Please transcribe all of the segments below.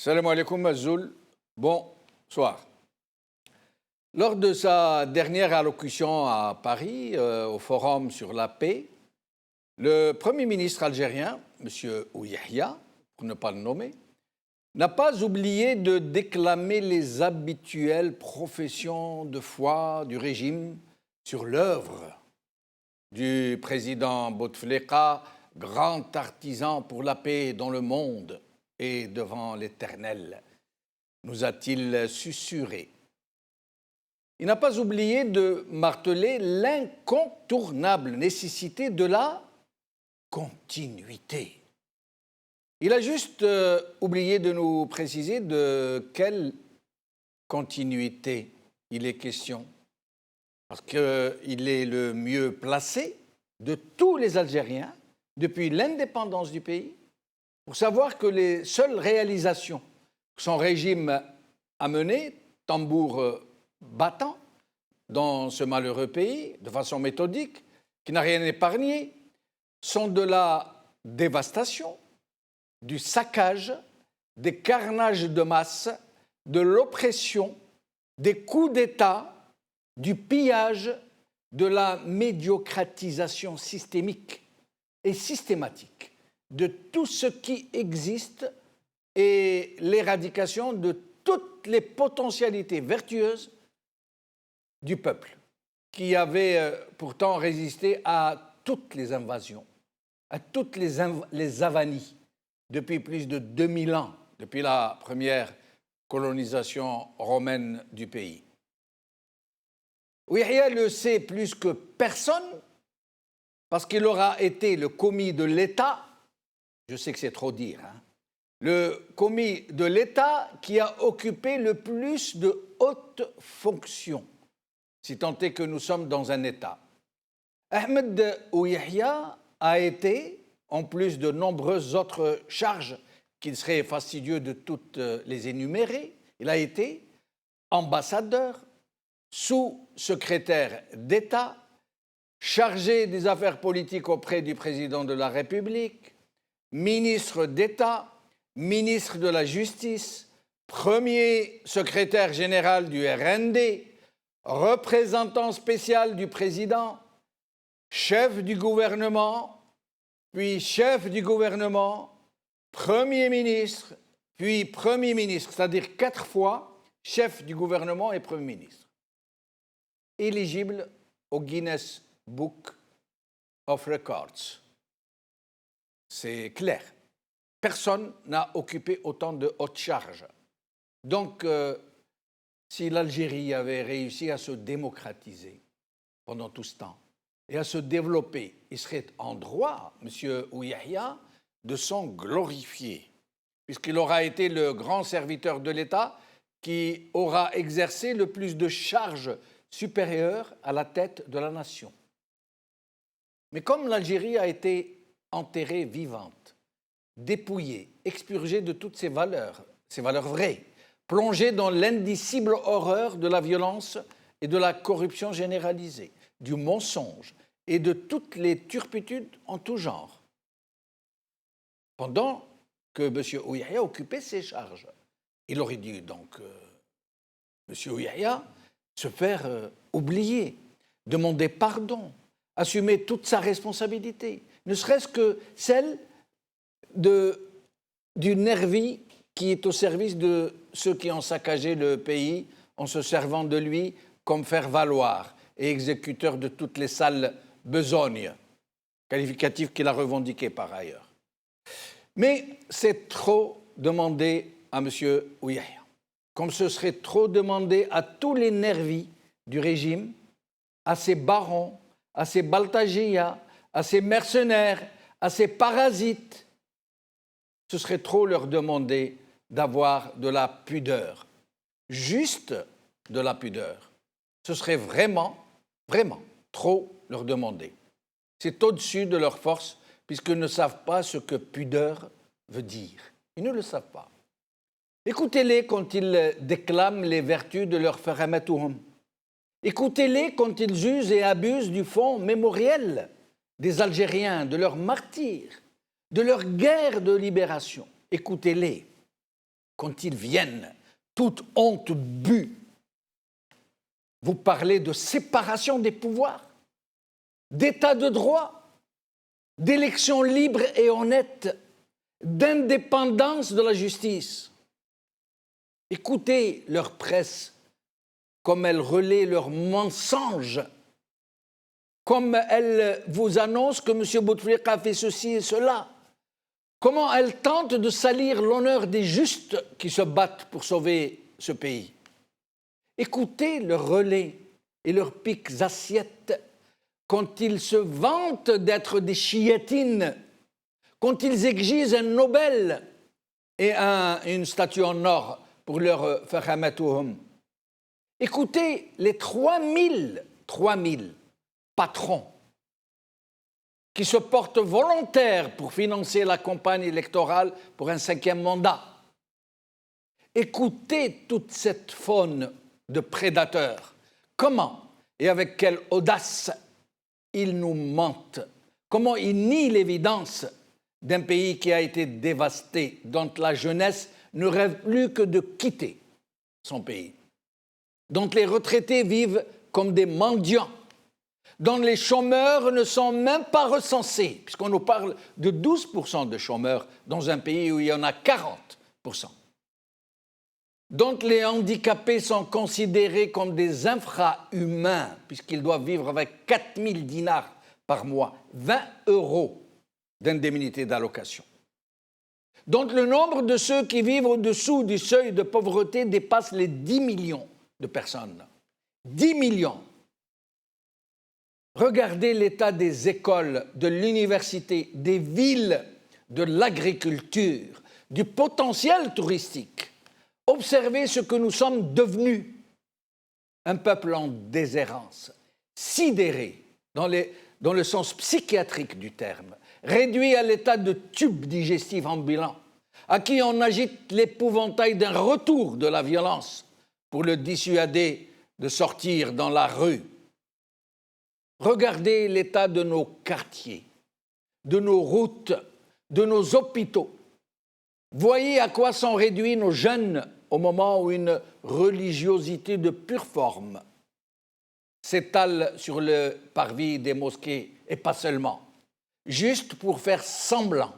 Salam alaikum Mazoul, bonsoir. Lors de sa dernière allocution à Paris, au Forum sur la paix, le Premier ministre algérien, M. Ouyahia, pour ne pas le nommer, n'a pas oublié de déclamer les habituelles professions de foi du régime sur l'œuvre du président Bouteflika, grand artisan pour la paix dans le monde et devant l'Éternel, nous a-t-il susurré. Il n'a pas oublié de marteler l'incontournable nécessité de la continuité. Il a juste oublié de nous préciser de quelle continuité il est question, parce qu'il est le mieux placé de tous les Algériens depuis l'indépendance du pays pour savoir que les seules réalisations que son régime a menées, tambour battant, dans ce malheureux pays, de façon méthodique, qui n'a rien épargné, sont de la dévastation, du saccage, des carnages de masse, de l'oppression, des coups d'État, du pillage, de la médiocratisation systémique et systématique de tout ce qui existe et l'éradication de toutes les potentialités vertueuses du peuple, qui avait pourtant résisté à toutes les invasions, à toutes les avanies depuis plus de 2000 ans, depuis la première colonisation romaine du pays. Ouyahia le sait plus que personne parce qu'il aura été le commis de l'État, je sais que c'est trop dire, le commis de l'État qui a occupé le plus de hautes fonctions, si tant est que nous sommes dans un État. Ahmed Ouyahia a été, en plus de nombreuses autres charges qu'il serait fastidieux de toutes les énumérer, il a été ambassadeur, sous-secrétaire d'État, chargé des affaires politiques auprès du président de la République, ministre d'État, ministre de la Justice, premier secrétaire général du RND, représentant spécial du président, chef du gouvernement, puis chef du gouvernement, premier ministre, puis premier ministre, c'est-à-dire 4 fois chef du gouvernement et premier ministre. Éligible au Guinness Book of Records. C'est clair. Personne n'a occupé autant de hautes charges. Donc, si l'Algérie avait réussi à se démocratiser pendant tout ce temps et à se développer, il serait en droit, M. Ouyahia, de s'en glorifier, puisqu'il aura été le grand serviteur de l'État qui aura exercé le plus de charges supérieures à la tête de la nation. Mais comme l'Algérie a été enterrée vivante, dépouillée, expurgée de toutes ses valeurs vraies, plongée dans l'indicible horreur de la violence et de la corruption généralisée, du mensonge et de toutes les turpitudes en tout genre, pendant que M. Ouyahia occupait ses charges. Il aurait dû donc, M. Ouyahia, se faire oublier, demander pardon, assumer toute sa responsabilité, ne serait-ce que celle du nervi qui est au service de ceux qui ont saccagé le pays en se servant de lui comme faire-valoir et exécuteur de toutes les sales besognes, qualificatif qu'il a revendiqué par ailleurs. Mais c'est trop demandé à M. Ouyahia, comme ce serait trop demandé à tous les nervis du régime, à ses barons, à ses baltagias, à ses mercenaires, à ses parasites. Ce serait trop leur demander d'avoir de la pudeur, juste de la pudeur. Ce serait vraiment, vraiment trop leur demander. C'est au-dessus de leur force, puisqu'ils ne savent pas ce que pudeur veut dire. Ils ne le savent pas. Écoutez-les quand ils déclament les vertus de leur faramatuhum. Écoutez-les quand ils usent et abusent du fonds mémoriel des Algériens, de leurs martyrs, de leur guerre de libération. Écoutez-les. quand ils viennent, toute honte bue, vous parlez de séparation des pouvoirs, d'état de droit, d'élections libres et honnêtes, d'indépendance de la justice. Écoutez leur presse, comme elle relaie leurs mensonges, comme elle vous annonce que M. Bouteflika a fait ceci et cela, comment elle tente de salir l'honneur des justes qui se battent pour sauver ce pays. Écoutez leurs relais et leurs piques assiettes quand ils se vantent d'être des chiétines, quand ils exigent un Nobel et une statue en or pour leur Fahamatuhum. Écoutez les 3000 patrons qui se portent volontaires pour financer la campagne électorale pour un 5e mandat. Écoutez toute cette faune de prédateurs. Comment et avec quelle audace ils nous mentent. Comment ils nient l'évidence d'un pays qui a été dévasté, dont la jeunesse ne rêve plus que de quitter son pays, dont les retraités vivent comme des mendiants, dont les chômeurs ne sont même pas recensés, puisqu'on nous parle de 12% de chômeurs dans un pays où il y en a 40%, dont les handicapés sont considérés comme des infra-humains, puisqu'ils doivent vivre avec 4000 dinars par mois, 20 € d'indemnité d'allocation, dont le nombre de ceux qui vivent au-dessous du seuil de pauvreté dépasse les 10 millions de personnes. 10 millions. Regardez l'état des écoles, de l'université, des villes, de l'agriculture, du potentiel touristique. Observez ce que nous sommes devenus. Un peuple en déshérence, sidéré dans le sens psychiatrique du terme, réduit à l'état de tube digestif ambulant, à qui on agite l'épouvantail d'un retour de la violence pour le dissuader de sortir dans la rue. Regardez l'état de nos quartiers, de nos routes, de nos hôpitaux. Voyez à quoi sont réduits nos jeunes au moment où une religiosité de pure forme s'étale sur le parvis des mosquées, et pas seulement, juste pour faire semblant,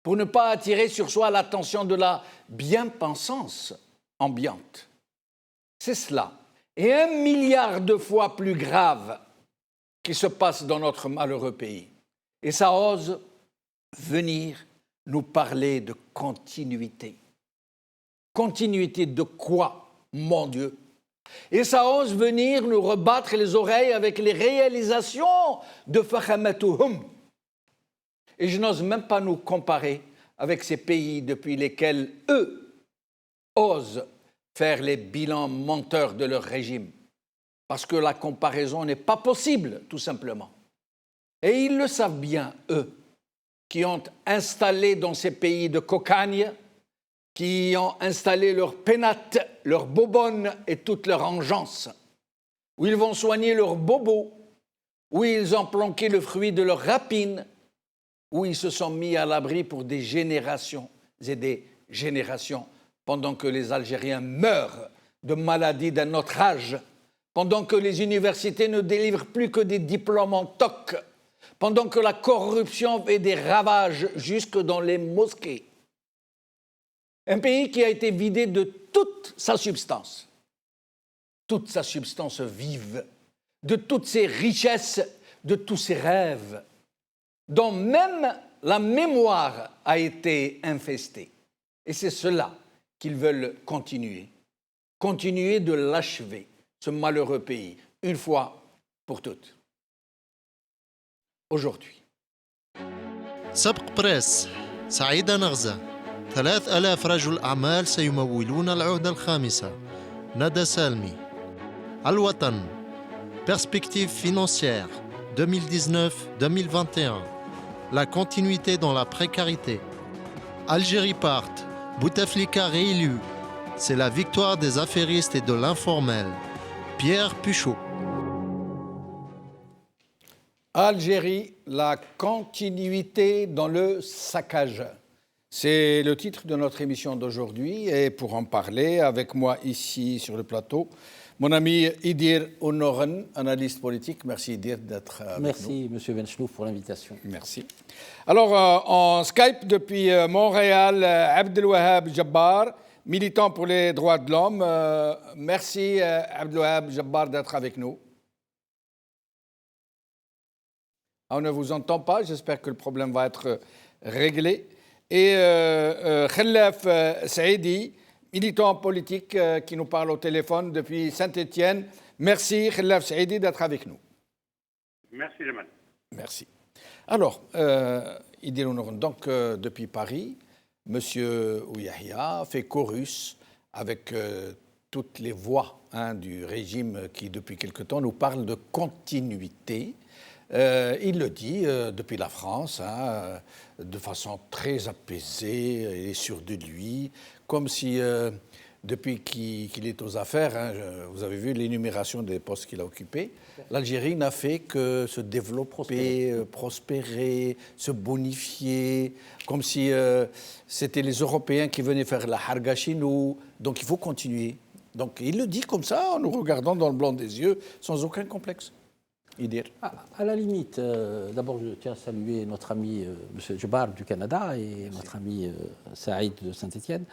pour ne pas attirer sur soi l'attention de la bien-pensance ambiante. C'est cela, et 1 milliard de fois plus grave, qui se passe dans notre malheureux pays. Et ça ose venir nous parler de continuité. Continuité de quoi, mon Dieu? Et ça ose venir nous rebattre les oreilles avec les réalisations de Fahamatuhum. Et je n'ose même pas nous comparer avec ces pays depuis lesquels eux osent faire les bilans menteurs de leur régime. Parce que la comparaison n'est pas possible, tout simplement. Et ils le savent bien, eux, qui ont installé dans ces pays de cocagne, qui ont installé leurs pénates, leurs bobonnes et toute leur engeance, où ils vont soigner leurs bobos, où ils ont planqué le fruit de leur rapine, où ils se sont mis à l'abri pour des générations et des générations, pendant que les Algériens meurent de maladies d'un autre âge, pendant que les universités ne délivrent plus que des diplômes en toc, pendant que la corruption fait des ravages jusque dans les mosquées. Un pays qui a été vidé de toute sa substance vive, de toutes ses richesses, de tous ses rêves, dont même la mémoire a été infestée. Et c'est cela qu'ils veulent continuer de l'achever, ce malheureux pays, une fois pour toutes. Aujourd'hui. سبق بريس سعيدة نغزة 3000 رجل أعمال سيمولون العهدة الخامسة ندى سالمي الوطن Perspectives financières 2019-2021 La continuité dans la précarité Algérie part Bouteflika réélu C'est la victoire des affairistes et de l'informel Pierre Puchot Algérie, la continuité dans le saccage. C'est le titre de notre émission d'aujourd'hui et pour en parler avec moi ici sur le plateau, mon ami Idir Onoren, analyste politique. Merci Idir d'être avec nous. Merci Monsieur Benchnouf pour l'invitation. Merci. Alors en Skype depuis Montréal, Abdelwahab Jabbar, militant pour les droits de l'homme. Merci Abdelwahab Jabbar d'être avec nous. On ne vous entend pas, j'espère que le problème va être réglé. Et Khellaf Saidi, militant politique qui nous parle au téléphone depuis Saint-Étienne. Merci Khellaf Saidi d'être avec nous. Merci Jamal. Merci. Alors, Idir Onoren, donc depuis Paris, M. Ouyahia fait chorus avec toutes les voix du régime qui, depuis quelque temps, nous parle de continuité. Il le dit depuis la France, de façon très apaisée et sûre de lui, comme si, depuis qu'il est aux affaires, vous avez vu l'énumération des postes qu'il a occupés, l'Algérie n'a fait que se développer, prospérer, se bonifier, comme si c'était les Européens qui venaient faire la harga chez nous. Donc il faut continuer. Donc il le dit comme ça, en nous regardant dans le blanc des yeux, sans aucun complexe. Idir. À la limite, d'abord je tiens à saluer notre ami M. Jabbar du Canada et notre ami Saïd de Saint-Étienne.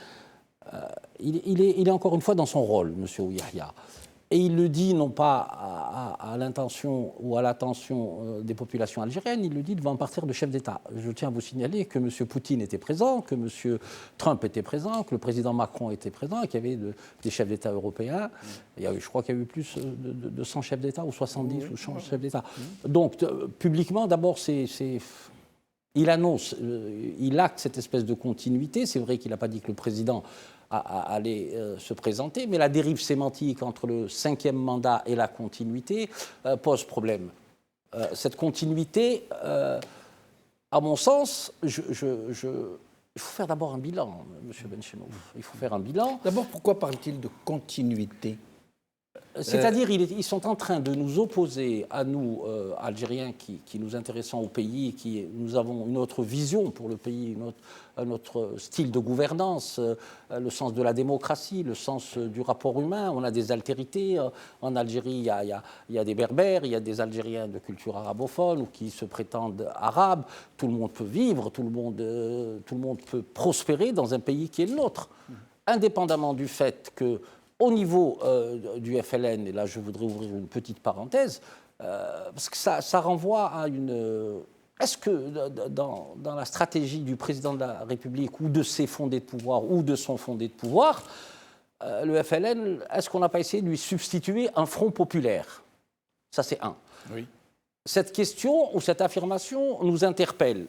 Il est encore une fois dans son rôle, M. Ouyahia. Et il le dit non pas à l'intention ou à l'attention des populations algériennes, il le dit devant un parterre de chefs d'État. Je tiens à vous signaler que M. Poutine était présent, que M. Trump était présent, que le président Macron était présent et qu'il y avait des chefs d'État européens. Je crois qu'il y a eu plus de 100 chefs d'État ou 70 ou 100 chefs d'État. Donc, publiquement, d'abord, il annonce, il acte cette espèce de continuité. C'est vrai qu'il n'a pas dit que le président allait se présenter, mais la dérive sémantique entre le 5e mandat et la continuité pose problème. Cette continuité, à mon sens, il faut faire d'abord un bilan, M. Benchenouf. Il faut faire un bilan. D'abord, pourquoi parle-t-il de continuité ? C'est-à-dire, ils sont en train de nous opposer, à nous, Algériens, qui nous intéressons au pays, nous avons une autre vision pour le pays, un autre style de gouvernance, le sens de la démocratie, le sens du rapport humain. On a des altérités. En Algérie, il y a des Berbères, il y a des Algériens de culture arabophone ou qui se prétendent arabes. Tout le monde peut vivre, tout le monde peut prospérer dans un pays qui est le nôtre, indépendamment du fait que au niveau du FLN, et là je voudrais ouvrir une petite parenthèse, parce que ça renvoie à une... Est-ce que dans la stratégie du président de la République ou de ses fondés de pouvoir ou de son fondé de pouvoir, le FLN, est-ce qu'on n'a pas essayé de lui substituer un front populaire ? Ça c'est un. Oui. Cette question ou cette affirmation nous interpelle.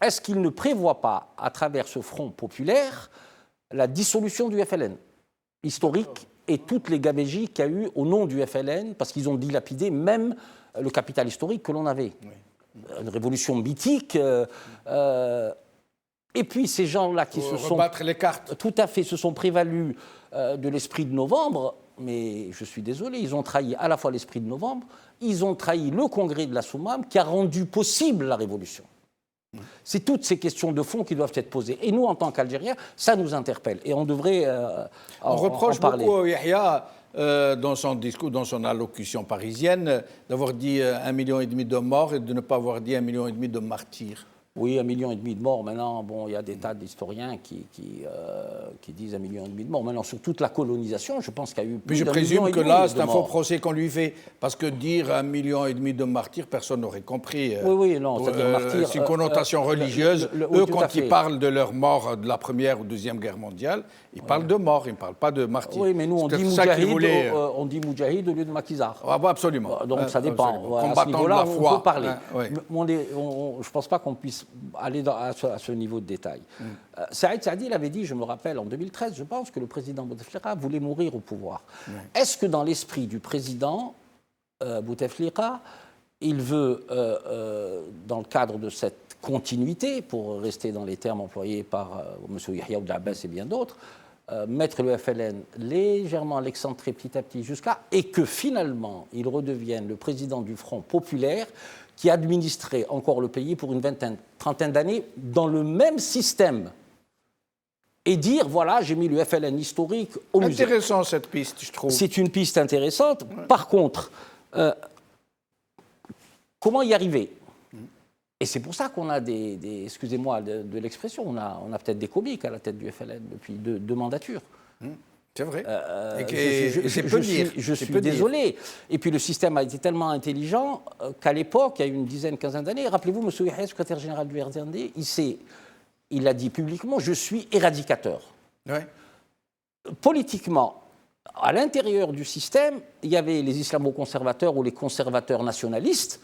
Est-ce qu'il ne prévoit pas, à travers ce front populaire, la dissolution du FLN historique et toutes les gabegies qu'il y a eu au nom du FLN, parce qu'ils ont dilapidé même le capital historique que l'on avait. Oui. Une révolution mythique. Et puis ces gens-là qui se sont... rebattre les cartes. Tout à fait, se sont prévalus de l'esprit de novembre, mais je suis désolé, ils ont trahi à la fois l'esprit de novembre, ils ont trahi le congrès de la Soumam qui a rendu possible la révolution. C'est toutes ces questions de fond qui doivent être posées. Et nous, en tant qu'Algériens, ça nous interpelle. Et on devrait on reproche en parler. Beaucoup à Yahya, dans son discours, dans son allocution parisienne, d'avoir dit 1,5 million de morts et de ne pas avoir dit 1,5 million de martyrs. Oui, 1,5 million de morts. Maintenant, bon, il y a des tas d'historiens qui disent 1,5 million de morts. Maintenant, sur toute la colonisation, je pense qu'il y a eu plus Mais je d'1,5 présume que million là, de c'est un morts. faux procès qu'on lui fait. Parce que dire 1,5 million de martyrs, personne n'aurait compris. Oui, non, c'est-à-dire martyrs. C'est une connotation religieuse. Eux, quand ils parlent de leur mort de la Première ou Deuxième Guerre mondiale, ils parlent de mort, ils ne parlent pas de martyrs. Oui, mais nous, on dit moudjahid au lieu de maquisard. Ah, bah, absolument. Donc ça dépend. À ce Combattant niveau-là, de la on foi. peut parler. Oui. Je ne pense pas qu'on puisse aller à ce niveau de détail. Saïd Saadi avait dit, je me rappelle, en 2013, je pense, que le président Bouteflika voulait mourir au pouvoir. Est-ce que dans l'esprit du président Bouteflika, il veut, dans le cadre de cette continuité, pour rester dans les termes employés par M. Yahya Ould Abbas et bien d'autres, mettre le FLN légèrement à l'excentré petit à petit et que finalement il redevienne le président du Front populaire qui administrait encore le pays pour une trentaine d'années dans le même système et dire, voilà, j'ai mis le FLN historique au musée. Intéressant cette piste, je trouve. C'est une piste intéressante. Par contre, comment y arriver? Et c'est pour ça qu'on a excusez-moi de l'expression, on a peut-être des comiques à la tête du FLN depuis deux mandatures. C'est vrai. Je suis désolé. Et puis le système a été tellement intelligent qu'à l'époque, il y a une dizaine, quinzaine d'années, rappelez-vous, M. Yahya, secrétaire général du RDND, il a dit publiquement, je suis éradicateur. Ouais. Politiquement, à l'intérieur du système, il y avait les islamo-conservateurs ou les conservateurs nationalistes,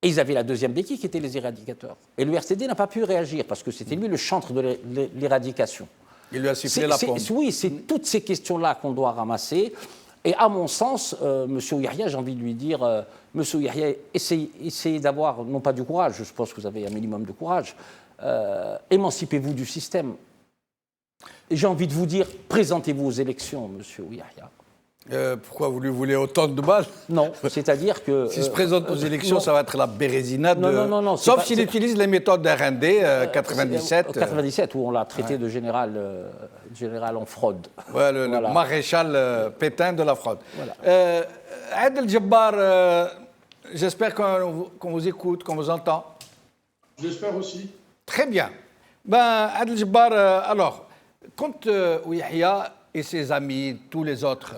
et ils avaient la deuxième béquille qui était les éradicateurs. Et le RCD n'a pas pu réagir parce que c'était lui le chantre de l'éradication. Il lui a sifflé la pompe. Oui, c'est toutes ces questions-là qu'on doit ramasser. Et à mon sens, M. Yahya, j'ai envie de lui dire, M. Yahya, essayez d'avoir, non pas du courage, je pense que vous avez un minimum de courage, émancipez-vous du système. Et j'ai envie de vous dire, présentez-vous aux élections, M. Yahya. Pourquoi vous lui voulez autant de balles? Non, c'est-à-dire que... S'il se présente aux élections, non. Ça va être la bérésinade. Non, sauf s'il utilise les méthodes d'RND 97. 97, où on l'a traité de général en fraude. Ouais, le maréchal Pétain de la fraude. Voilà. Adel Djebbar, j'espère qu'on vous écoute, qu'on vous entend. J'espère aussi. Très bien. Adel Djebbar, alors, quand Yahya et ses amis, tous les autres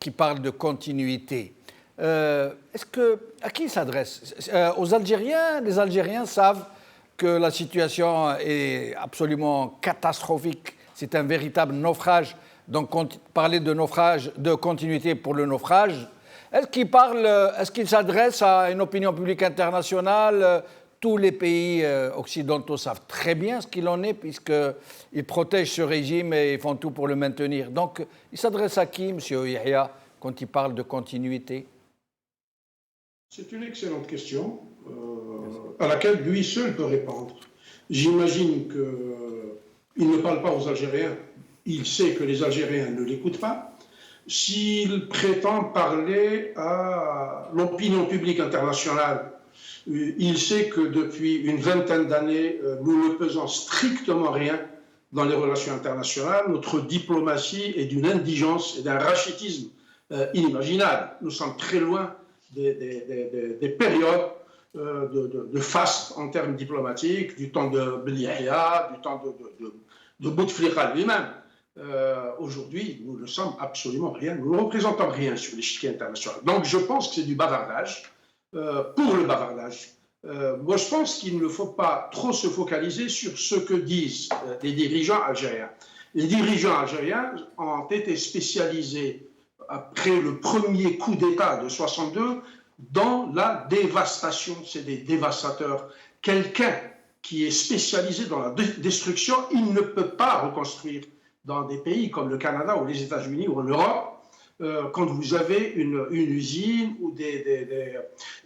qui parlent de continuité, à qui s'adresse? Aux Algériens? Les Algériens savent que la situation est absolument catastrophique. C'est un véritable naufrage. Donc, parler de naufrage, de continuité pour le naufrage, est-ce qu'il s'adresse à une opinion publique internationale? Tous les pays occidentaux savent très bien ce qu'il en est, puisqu'ils protègent ce régime et ils font tout pour le maintenir. Donc, il s'adresse à qui, M. Yahya, quand il parle de continuité? C'est une excellente question à laquelle lui seul peut répondre. J'imagine qu'il ne parle pas aux Algériens. Il sait que les Algériens ne l'écoutent pas. S'il prétend parler à l'opinion publique internationale, il sait que depuis une vingtaine d'années, nous ne pesons strictement rien dans les relations internationales. Notre diplomatie est d'une indigence et d'un rachitisme inimaginable. Nous sommes très loin des périodes de faste en termes diplomatiques, du temps de Ben Yahya, du temps de Bouteflika lui-même. Aujourd'hui, nous ne sommes absolument rien. Nous ne représentons rien sur l'échiquier international. Donc je pense que c'est du bavardage. Pour le bavardage. Moi, je pense qu'il ne faut pas trop se focaliser sur ce que disent les dirigeants algériens. Les dirigeants algériens ont été spécialisés, après le premier coup d'État de 62, dans la dévastation. C'est des dévastateurs. Quelqu'un qui est spécialisé dans la destruction, il ne peut pas reconstruire dans des pays comme le Canada ou les États-Unis ou en Europe. Quand vous avez une usine ou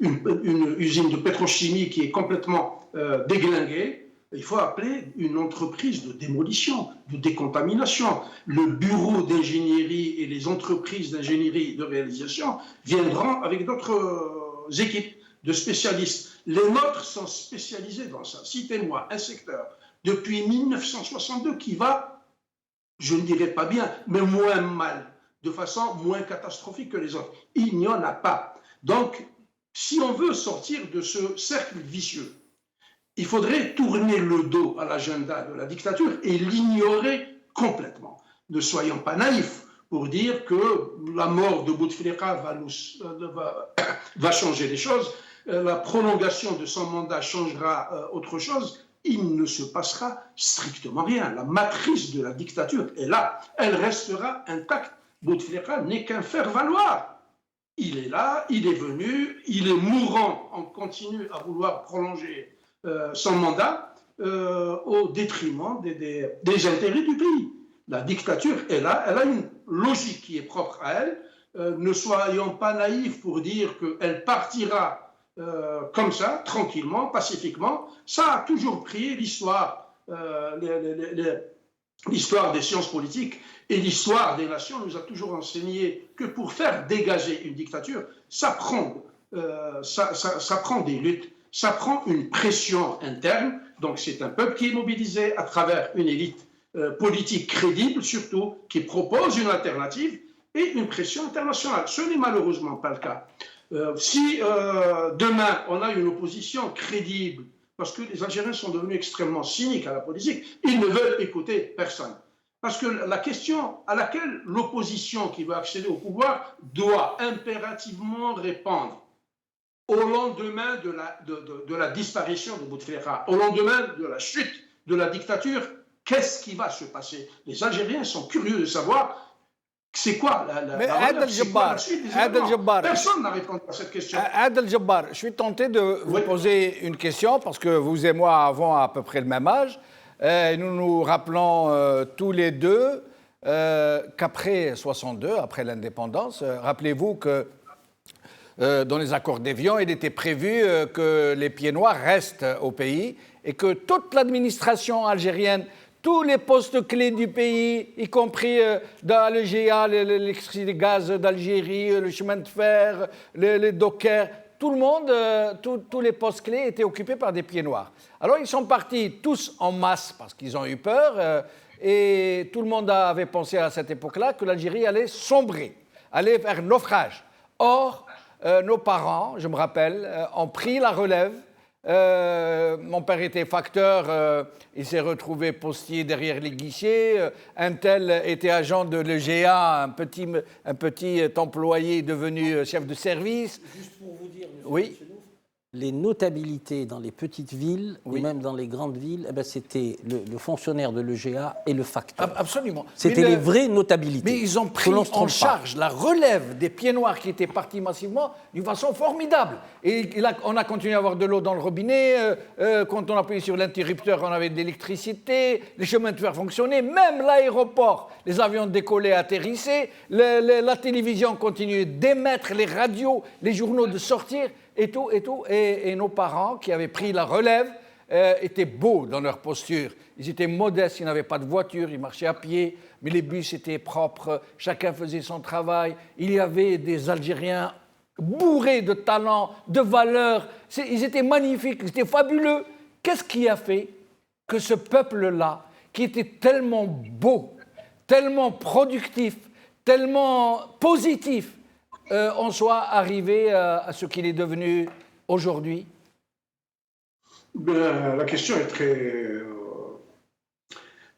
une usine de pétrochimie qui est complètement déglinguée, il faut appeler une entreprise de démolition, de décontamination. Le bureau d'ingénierie et les entreprises d'ingénierie de réalisation viendront avec d'autres équipes de spécialistes. Les nôtres sont spécialisés dans ça. Citez-moi un secteur depuis 1962 qui va, je ne dirais pas bien, mais moins mal, de façon moins catastrophique que les autres. Il n'y en a pas. Donc, si on veut sortir de ce cercle vicieux, il faudrait tourner le dos à l'agenda de la dictature et l'ignorer complètement. Ne soyons pas naïfs pour dire que la mort de Bouteflika va changer les choses, la prolongation de son mandat changera autre chose. Il ne se passera strictement rien. La matrice de la dictature est là. Elle restera intacte. Bouteflika n'est qu'un faire-valoir. Il est là, il est venu, il est mourant, on continue à vouloir prolonger son mandat au détriment des intérêts du pays. La dictature est là, elle a une logique qui est propre à elle. Ne soyons pas naïfs pour dire qu'elle partira comme ça, tranquillement, pacifiquement. Ça a toujours pris l'histoire des sciences politiques et l'histoire des nations nous a toujours enseigné que pour faire dégager une dictature, ça prend des luttes, ça prend une pression interne. Donc c'est un peuple qui est mobilisé à travers une élite politique crédible, surtout, qui propose une alternative et une pression internationale. Ce n'est malheureusement pas le cas. Si demain, on a une opposition crédible, parce que les Algériens sont devenus extrêmement cyniques à la politique, ils ne veulent écouter personne. Parce que la question à laquelle l'opposition qui veut accéder au pouvoir doit impérativement répondre au lendemain de la disparition de Bouteflika, au lendemain de la chute de la dictature, qu'est-ce qui va se passer? Les Algériens sont curieux de savoir c'est quoi la suite des événements. Personne n'a répondu à cette question. Adel Jabbar, je suis tenté de vous poser une question parce que vous et moi avons à peu près le même âge. Nous nous rappelons tous les deux qu'après 62, après l'indépendance, rappelez-vous que dans les accords d'Évian, il était prévu que les pieds noirs restent au pays et que toute l'administration algérienne, tous les postes clés du pays, y compris dans le GA, l'électricité gaz d'Algérie, le chemin de fer, les dockers, tout le monde, tous les postes clés étaient occupés par des pieds noirs. Alors ils sont partis tous en masse parce qu'ils ont eu peur et tout le monde avait pensé à cette époque-là que l'Algérie allait sombrer, allait vers naufrage. Or, nos parents, je me rappelle, ont pris la relève. Mon père était facteur, il s'est retrouvé postier derrière les guichets. Un tel était agent de l'EGA, un petit employé devenu chef de service. Juste pour vous dire, oui. Les notabilités dans les petites villes, et même dans les grandes villes, eh ben c'était le fonctionnaire de l'EGA et le facteur. Absolument. C'était les vraies notabilités. Mais ils ont pris en charge la relève des pieds noirs qui étaient partis massivement d'une façon formidable. Et on a continué à avoir de l'eau dans le robinet. Quand on appuyait sur l'interrupteur, on avait de l'électricité. Les chemins de fer fonctionnaient. Même l'aéroport, les avions décollaient, atterrissaient. La télévision continuait d'émettre, les radios, les journaux de sortir. Et tout. Et nos parents, qui avaient pris la relève, étaient beaux dans leur posture. Ils étaient modestes, ils n'avaient pas de voiture, ils marchaient à pied, mais les bus étaient propres, chacun faisait son travail. Il y avait des Algériens bourrés de talent, de valeurs. Ils étaient magnifiques, ils étaient fabuleux. Qu'est-ce qui a fait que ce peuple-là, qui était tellement beau, tellement productif, tellement positif, on soit arrivé à ce qu'il est devenu aujourd'hui? La question est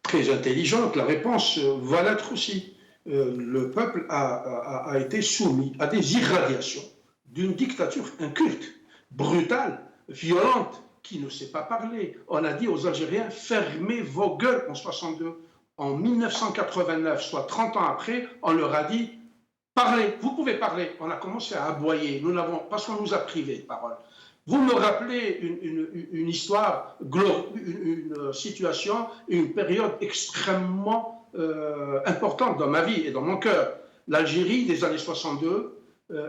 très intelligente. La réponse va l'être aussi. Le peuple a été soumis à des irradiations d'une dictature inculte, brutale, violente, qui ne sait pas parler. On a dit aux Algériens, fermez vos gueules en 62. En 1989, soit 30 ans après, on leur a dit, parlez, vous pouvez parler. On a commencé à aboyer, parce qu'on nous a privés de parole. Vous me rappelez une histoire, une situation, une période extrêmement importante dans ma vie et dans mon cœur. L'Algérie des années 62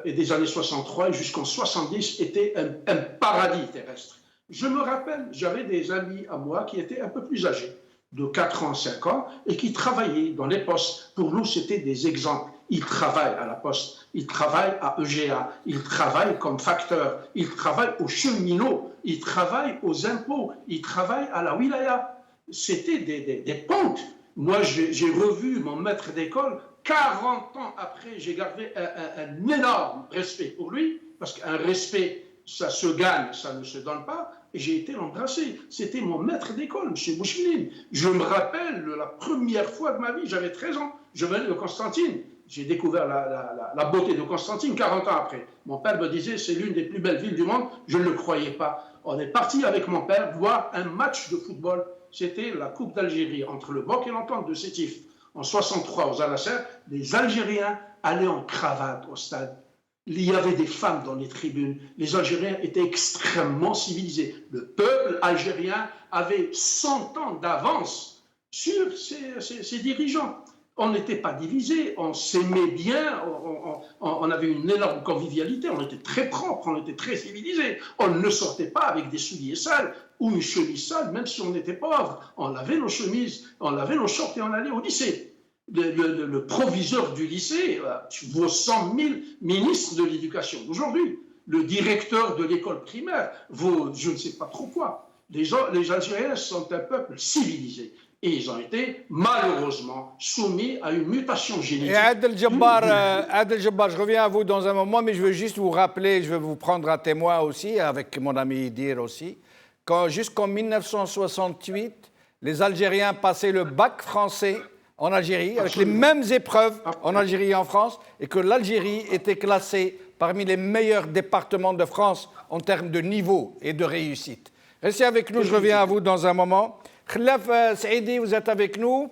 et des années 63 et jusqu'en 70 était un paradis terrestre. Je me rappelle, j'avais des amis à moi qui étaient un peu plus âgés, de 4 ans, 5 ans, et qui travaillaient dans les postes. Pour nous, c'était des exemples. Ils travaillent à la Poste, ils travaillent à EGA, ils travaillent comme facteurs, ils travaillent aux cheminots, ils travaillent aux impôts, ils travaillent à la wilaya. C'était des pontes. Moi, j'ai revu mon maître d'école, 40 ans après, j'ai gardé un énorme respect pour lui, parce qu'un respect, ça se gagne, ça ne se donne pas, et j'ai été l'embrasser. C'était mon maître d'école, M. Bouchmeline. Je me rappelle la première fois de ma vie, j'avais 13 ans, je venais de Constantine. J'ai découvert la beauté de Constantine 40 ans après. Mon père me disait, c'est l'une des plus belles villes du monde. Je ne le croyais pas. On est parti avec mon père voir un match de football. C'était la Coupe d'Algérie entre le Boc et l'Entente de Sétif. En 63, aux Al-Nasser, les Algériens allaient en cravate au stade. Il y avait des femmes dans les tribunes. Les Algériens étaient extrêmement civilisés. Le peuple algérien avait 100 ans d'avance sur ses dirigeants. On n'était pas divisés, on s'aimait bien, on avait une énorme convivialité, on était très propre, on était très civilisés. On ne sortait pas avec des souliers sales ou une chemise sale, même si on était pauvre. On lavait nos chemises, on lavait nos shorts et on allait au lycée. Le proviseur du lycée, vos 100 000 ministres de l'éducation d'aujourd'hui, le directeur de l'école primaire, je ne sais pas trop quoi. Les Algériens sont un peuple civilisé. et ils ont été malheureusement soumis à une mutation Et génétique. Adel Jabbar, je reviens à vous dans un moment, mais je veux juste vous rappeler, je veux vous prendre à témoin aussi, avec mon ami Idir aussi, quand jusqu'en 1968, les Algériens passaient le bac français en Algérie, avec les mêmes épreuves en Algérie et en France, et que l'Algérie était classée parmi les meilleurs départements de France en termes de niveau et de réussite. Restez avec nous, je reviens à vous dans un moment. Khlaf Saïdi, vous êtes avec nous?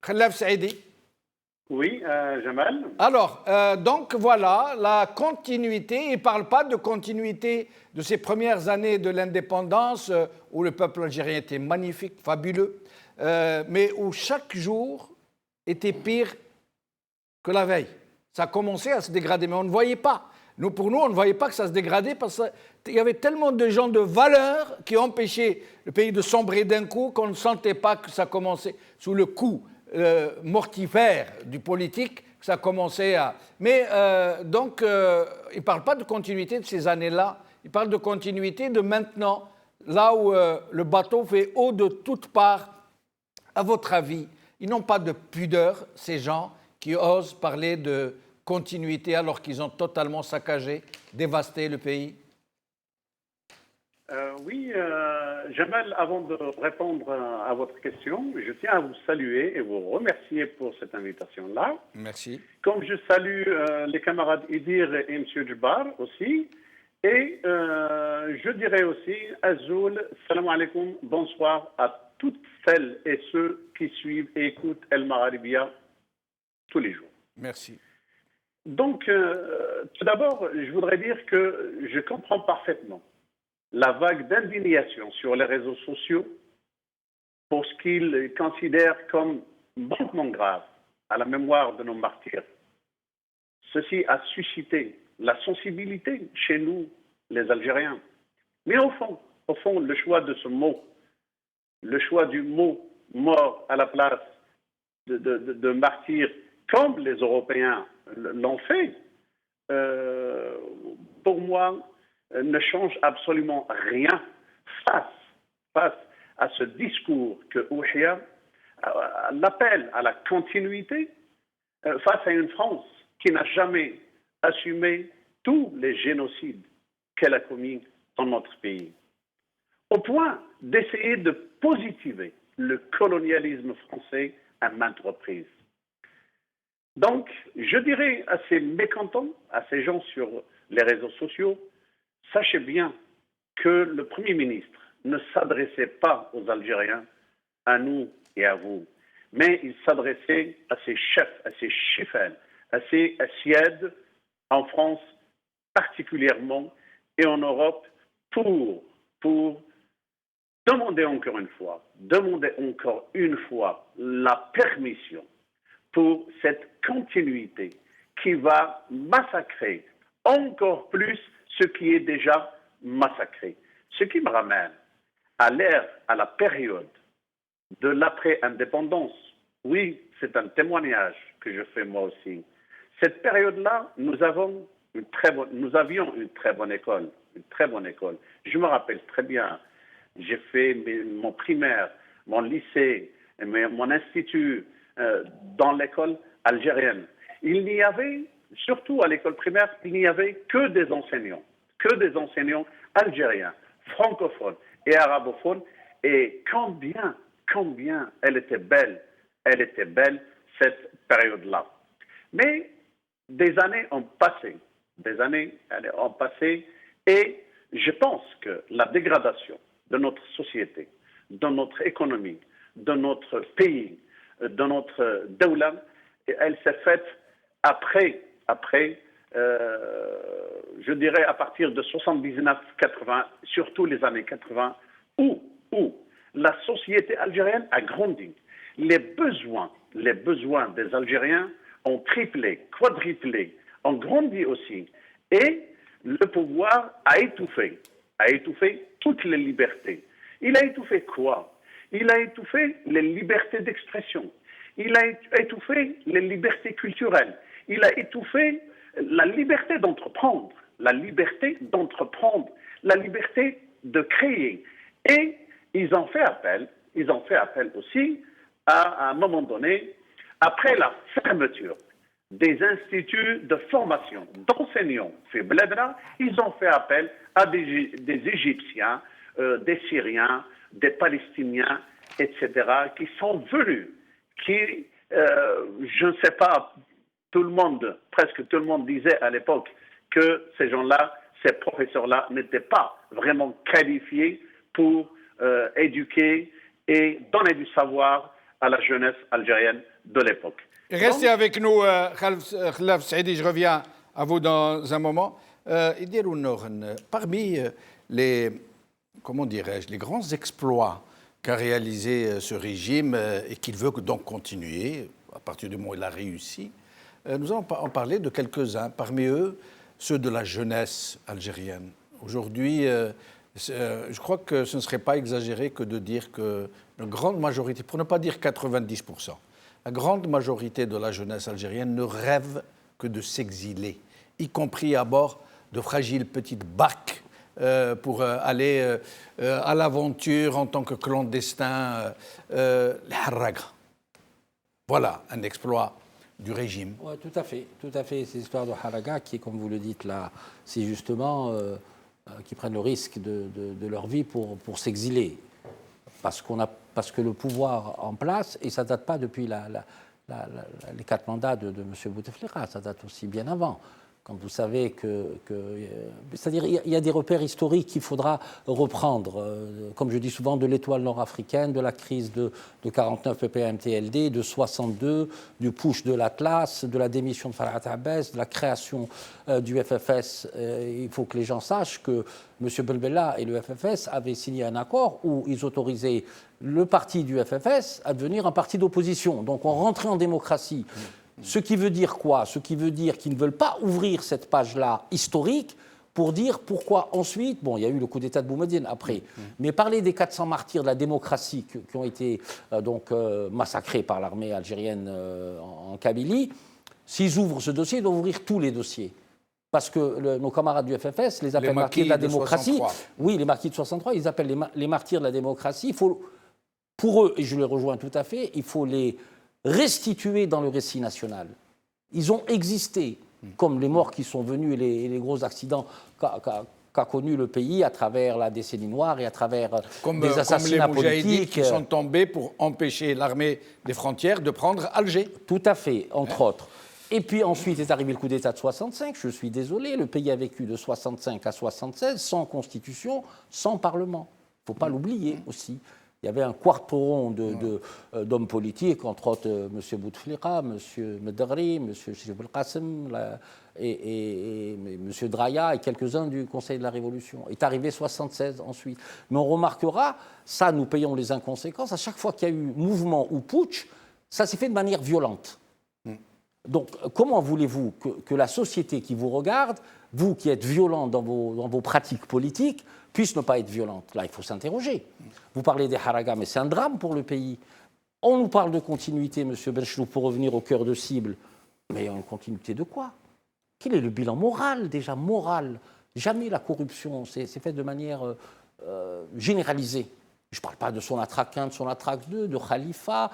Khlaf Saïdi. Oui, Jamal. Alors, donc voilà, la continuité, il ne parle pas de continuité de ces premières années de l'indépendance où le peuple algérien était magnifique, fabuleux, mais où chaque jour était pire que la veille. Ça commençait à se dégrader, mais on ne voyait pas. Pour nous, on ne voyait pas que ça se dégradait parce qu'il y avait tellement de gens de valeur qui empêchaient le pays de sombrer d'un coup qu'on ne sentait pas que ça commençait sous le coup mortifère du politique, que ça commençait à... Mais donc, il ne parle pas de continuité de ces années-là, il parle de continuité de maintenant, là où le bateau fait eau de toutes parts. À votre avis, ils n'ont pas de pudeur, ces gens qui osent parler de continuité alors qu'ils ont totalement saccagé, dévasté le pays? Oui, Jamal, avant de répondre à votre question, je tiens à vous saluer et vous remercier pour cette invitation-là. Merci. Comme je salue les camarades Idir et M. Djabbar aussi. Et je dirais aussi, Azoul, salam alaikum, bonsoir à toutes celles et ceux qui suivent et écoutent El Magharibia tous les jours. Merci. Donc, tout d'abord, je voudrais dire que je comprends parfaitement la vague d'indignation sur les réseaux sociaux pour ce qu'ils considèrent comme manquement grave à la mémoire de nos martyrs. Ceci a suscité la sensibilité chez nous, les Algériens. Mais au fond, le choix de ce mot, le choix du mot mort à la place de martyrs, comme les Européens l'ont fait, pour moi, ne change absolument rien face à ce discours que Ouhia l'appelle à la continuité face à une France qui n'a jamais assumé tous les génocides qu'elle a commis dans notre pays, au point d'essayer de positiver le colonialisme français à maintes reprises. Donc, je dirais à ces mécontents, à ces gens sur les réseaux sociaux, sachez bien que le Premier ministre ne s'adressait pas aux Algériens, à nous et à vous, mais il s'adressait à ses chefs, à ses chefs, à ses assièdes en France particulièrement et en Europe pour demander encore une fois la permission pour cette continuité qui va massacrer encore plus ce qui est déjà massacré. Ce qui me ramène à la période de l'après-indépendance. Oui, c'est un témoignage que je fais moi aussi. Cette période-là, nous avions une très bonne école, Je me rappelle très bien, j'ai fait mon primaire, mon lycée, mon institut dans l'école algérienne. Il n'y avait, surtout à l'école primaire, il n'y avait que des enseignants algériens, francophones et arabophones. Et combien elle était belle cette période-là. Mais des années ont passé et je pense que la dégradation de notre société, de notre économie, de notre pays, de notre dawla, elle s'est faite après, je dirais à partir de 79-80, surtout les années 80, où la société algérienne a grandi. Les besoins des Algériens ont triplé, quadruplé, ont grandi aussi. Et le pouvoir a étouffé toutes les libertés. Il a étouffé quoi? Il a étouffé les libertés d'expression. Il a étouffé les libertés culturelles. Il a étouffé la liberté d'entreprendre, la liberté de créer. Et ils ont fait appel aussi à un moment donné, après la fermeture des instituts de formation d'enseignants fait Bledra, ils ont fait appel à des Égyptiens, des Syriens, des Palestiniens, etc., qui sont venus, qui, je ne sais pas, presque tout le monde disait à l'époque que ces gens-là, ces professeurs-là n'étaient pas vraiment qualifiés pour éduquer et donner du savoir à la jeunesse algérienne de l'époque. Restez avec nous, Khalaf Saidi, je reviens à vous dans un moment. Parmi les, comment dirais-je, les grands exploits qu'a réalisé ce régime et qu'il veut donc continuer, à partir du moment où il a réussi, nous allons en parler de quelques-uns, parmi eux, ceux de la jeunesse algérienne. Aujourd'hui, je crois que ce ne serait pas exagéré que de dire que la grande majorité, pour ne pas dire 90%, la grande majorité de la jeunesse algérienne ne rêve que de s'exiler, y compris à bord de fragiles petites barques pour aller à l'aventure en tant que clandestin, les Harraga. Voilà un exploit du régime. Oui, tout à fait. Ces histoires de Harraga qui, comme vous le dites là, c'est justement qui prennent le risque de leur vie pour s'exiler. Parce que le pouvoir en place, et ça ne date pas depuis les 4 mandats de M. Bouteflika, ça date aussi bien avant. Quand vous savez c'est-à-dire il y a des repères historiques qu'il faudra reprendre, comme je dis souvent, de l'étoile nord-africaine, de la crise de 49 PPM-TLD, de 62, du push de l'Atlas, de la démission de Farhat Abbas, de la création du FFS. Il faut que les gens sachent que M. Belbella et le FFS avaient signé un accord où ils autorisaient le parti du FFS à devenir un parti d'opposition. Donc on rentrait en démocratie. Ce qui veut dire quoi? Ce qui veut dire qu'ils ne veulent pas ouvrir cette page-là historique pour dire pourquoi ensuite, bon, il y a eu le coup d'État de Boumediene après, mais parler des 400 martyrs de la démocratie qui ont été massacrés par l'armée algérienne en Kabylie, s'ils ouvrent ce dossier, ils doivent ouvrir tous les dossiers. Parce que nos camarades du FFS les appellent martyrs de la démocratie. 63. Oui, les martyrs de 63, ils appellent les martyrs de la démocratie. Il faut, pour eux, et je les rejoins tout à fait, il faut les restitués dans le récit national. Ils ont existé, comme les morts qui sont venus et les gros accidents qu'a connu le pays à travers la décennie noire et à travers des assassinats comme les politiques. qui sont tombés pour empêcher l'armée des frontières de prendre Alger. Tout à fait, entre autres. Et puis ensuite est arrivé le coup d'État de 65, je suis désolé, le pays a vécu de 65 à 76 sans constitution, sans parlement. Il ne faut pas l'oublier aussi. Il y avait un quarteron d'hommes politiques, entre autres M. Bouteflika, M. Medagri, M. Chérif Belkacem et M. Draya et quelques-uns du Conseil de la Révolution. Est arrivé 76 ensuite. Mais on remarquera, ça nous payons les inconséquences, à chaque fois qu'il y a eu mouvement ou putsch, ça s'est fait de manière violente. Donc comment voulez-vous que la société qui vous regarde, vous qui êtes violent dans vos pratiques politiques, puisse ne pas être violente? Là, il faut s'interroger. Vous parlez des Harraga, mais c'est un drame pour le pays. On nous parle de continuité, M. Benchlouk, pour revenir au cœur de cible. Mais une continuité de quoi? Quel est le bilan moral, déjà moral? Jamais la corruption, c'est fait de manière généralisée. Je ne parle pas de son attraque 1, de son attraque 2, de Khalifa.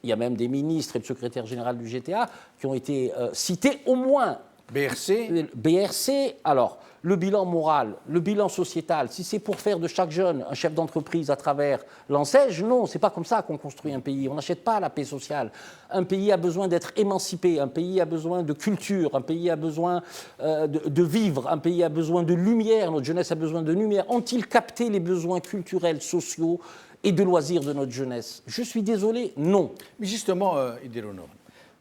Il y a même des ministres et le secrétaire général du GTA qui ont été cités au moins. BRC, alors, le bilan moral, le bilan sociétal, si c'est pour faire de chaque jeune un chef d'entreprise à travers l'enseigne, non, c'est pas comme ça qu'on construit un pays. On n'achète pas la paix sociale. Un pays a besoin d'être émancipé, un pays a besoin de culture, un pays a besoin de vivre, un pays a besoin de lumière, notre jeunesse a besoin de lumière. Ont-ils capté les besoins culturels, sociaux et de loisirs de notre jeunesse? Je suis désolé, non. Mais justement, Idirono,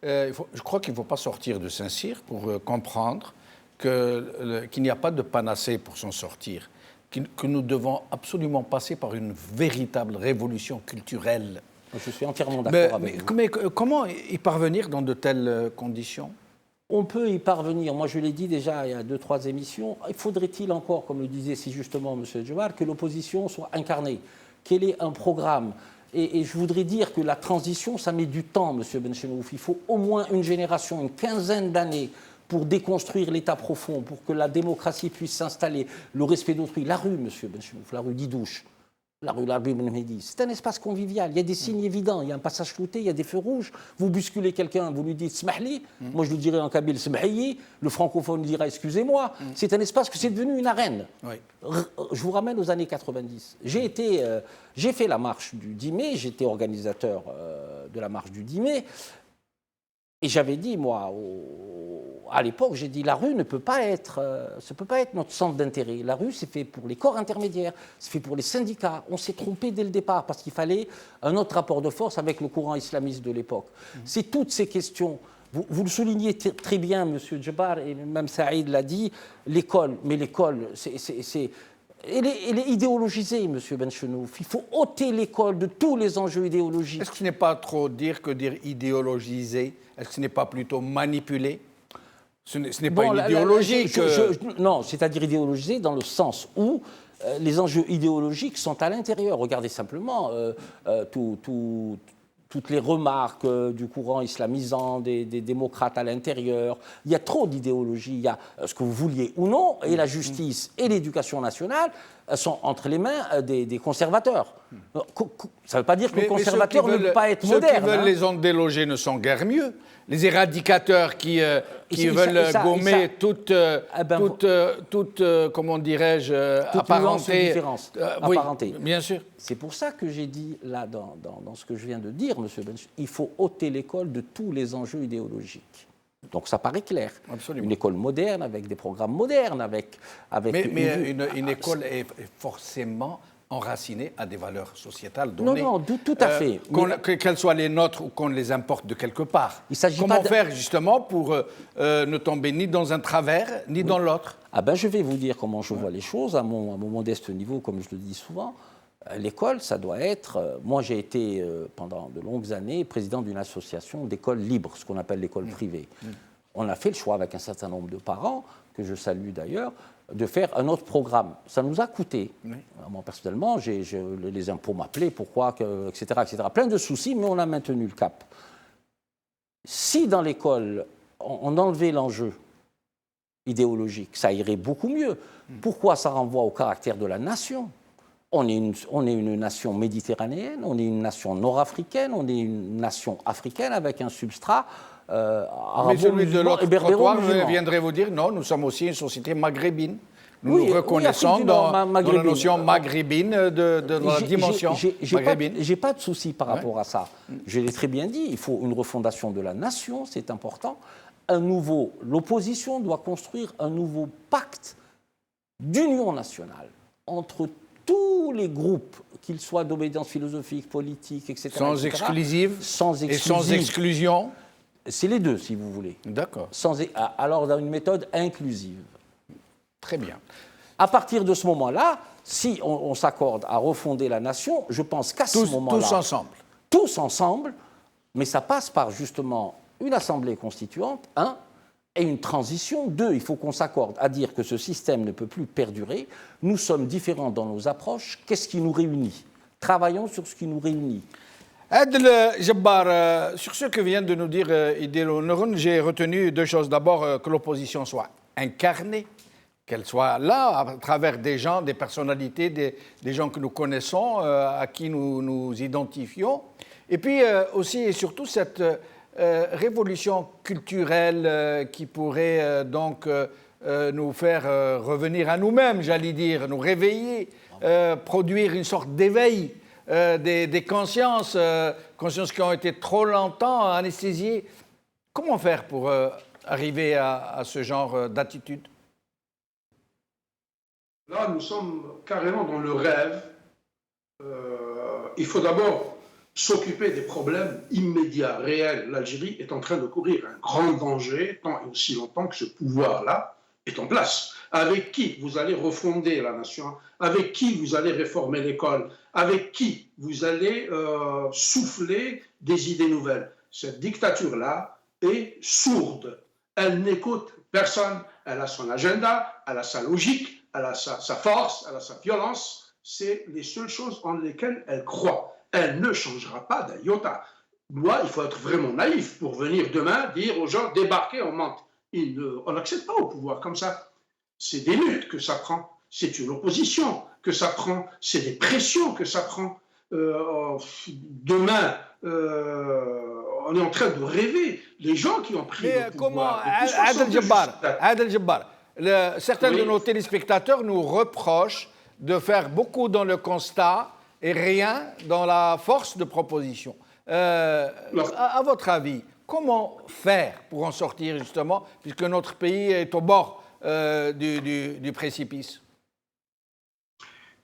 je crois qu'il ne faut pas sortir de Saint-Cyr pour comprendre qu'il n'y a pas de panacée pour s'en sortir, que nous devons absolument passer par une véritable révolution culturelle. Je suis entièrement d'accord avec vous. Mais comment y parvenir dans de telles conditions? On peut y parvenir. Moi, je l'ai dit déjà il y a 2-3 émissions. Faudrait-il encore, comme le disait si justement M. Djoubar, que l'opposition soit incarnée, qu'elle ait un programme? Et je voudrais dire que la transition, ça met du temps, M. Benchenouf. Il faut au moins une génération, une quinzaine d'années pour déconstruire l'État profond, pour que la démocratie puisse s'installer, le respect d'autrui. La rue, M. Benchenouf, la rue d'Idouche, la rue Larbi Ben Mehdi, c'est un espace convivial. Il y a des signes évidents. Il y a un passage clouté, il y a des feux rouges. Vous bousculez quelqu'un, vous lui dites Smahli. Moi, je lui dirais en kabyle Smahli. Le francophone lui dira excusez-moi. C'est un espace que c'est devenu une arène. Oui. Je vous ramène aux années 90. J'ai fait la marche du 10 mai. J'étais organisateur de la marche du 10 mai. Et j'avais dit, moi, à l'époque, j'ai dit, la rue ne peut pas être, ça peut pas être notre centre d'intérêt. La rue, c'est fait pour les corps intermédiaires, c'est fait pour les syndicats. On s'est trompé dès le départ parce qu'il fallait un autre rapport de force avec le courant islamiste de l'époque. C'est toutes ces questions. Vous le soulignez très bien, M. Djebar, et même Saïd l'a dit, l'école, mais l'école, elle est idéologisée, M. Benchenouf. Il faut ôter l'école de tous les enjeux idéologiques. Est-ce que ce n'est pas trop dire que dire idéologiser? Est-ce que ce n'est pas plutôt manipuler? Ce n'est pas une idéologie non, c'est-à-dire idéologiser dans le sens où les enjeux idéologiques sont à l'intérieur. Regardez simplement toutes les remarques du courant islamisant, des démocrates à l'intérieur. Il y a trop d'idéologie. Il y a ce que vous vouliez ou non, et la justice et l'éducation nationale sont entre les mains des conservateurs. Ça ne veut pas dire que les conservateurs ne peuvent pas être modernes. Ceux qui veulent les en déloger ne sont guère mieux. Les éradicateurs qui veulent gommer toute comment dirais-je, apparentée. Oui, bien sûr. C'est pour ça que j'ai dit, là, dans ce que je viens de dire, M. Bench, il faut ôter l'école de tous les enjeux idéologiques. Donc ça paraît clair. Absolument. Une école moderne, avec des programmes modernes, mais une école est forcément enracinée à des valeurs sociétales données. Non, tout à fait. Qu'elles soient les nôtres ou qu'on les importe de quelque part. Comment faire justement pour ne tomber ni dans un travers, ni dans l'autre? Je vais vous dire comment je vois les choses à mon modeste niveau, comme je le dis souvent. L'école, ça doit être... moi, j'ai été, pendant de longues années, président d'une association d'écoles libres, ce qu'on appelle l'école privée. On a fait le choix, avec un certain nombre de parents, que je salue d'ailleurs, de faire un autre programme. Ça nous a coûté. Moi, personnellement, les impôts m'appelaient, pourquoi, etc., etc. Plein de soucis, mais on a maintenu le cap. Si, dans l'école, on enlevait l'enjeu idéologique, ça irait beaucoup mieux. Pourquoi ça renvoie au caractère de la nation ? On est une nation méditerranéenne, on est une nation nord-africaine, on est une nation africaine avec un substrat arabo-musulman et berbéro-musulman. Je viendrai vous dire, non, nous sommes aussi une société maghrébine. Nous nous reconnaissons dans la notion maghrébine de la dimension maghrébine. Je n'ai pas de souci par rapport à ça. Je l'ai très bien dit, il faut une refondation de la nation, c'est important. L'opposition doit construire un nouveau pacte d'union nationale entre tous les groupes, qu'ils soient d'obédience philosophique, politique, etc. Sans exclusive et sans exclusion. C'est les deux, si vous voulez. D'accord. Alors, dans une méthode inclusive. Très bien. À partir de ce moment-là, si on s'accorde à refonder la nation, je pense qu'à ce moment-là... Tous ensemble. Tous ensemble, mais ça passe par justement une assemblée constituante, et une transition. 2, il faut qu'on s'accorde à dire que ce système ne peut plus perdurer. Nous sommes différents dans nos approches. Qu'est-ce qui nous réunit? Travaillons sur ce qui nous réunit. Adel Jabbar, sur ce que vient de nous dire Idil Nourun, j'ai retenu deux choses. D'abord, que l'opposition soit incarnée, qu'elle soit là à travers des gens, des personnalités, des gens que nous connaissons, à qui nous identifions. Et puis aussi et surtout cette... révolution culturelle qui pourrait donc nous faire revenir à nous-mêmes, j'allais dire, nous réveiller, produire une sorte d'éveil des consciences, consciences qui ont été trop longtemps anesthésiées. Comment faire pour arriver à ce genre d'attitude? Là, nous sommes carrément dans le rêve. Il faut d'abord s'occuper des problèmes immédiats, réels. L'Algérie est en train de courir un grand danger, tant et aussi longtemps que ce pouvoir-là est en place. Avec qui vous allez refonder la nation? Avec qui vous allez réformer l'école? Avec qui vous allez souffler des idées nouvelles? Cette dictature-là est sourde. Elle n'écoute personne. Elle a son agenda, elle a sa logique, elle a sa force, elle a sa violence. C'est les seules choses en lesquelles elle croit. Elle ne changera pas d'un iota. Moi, il faut être vraiment naïf pour venir demain dire aux gens débarquez, on monte. On n'accède pas au pouvoir comme ça. C'est des luttes que ça prend. C'est une opposition que ça prend, c'est des pressions que ça prend. Demain, on est en train de rêver. Les gens qui ont pris Mais le comment, pouvoir depuis 62 Adel Jabbar, certains Oui. de nos téléspectateurs nous reprochent de faire beaucoup dans le constat et rien dans la force de proposition. À votre avis, comment faire pour en sortir justement, puisque notre pays est au bord du précipice?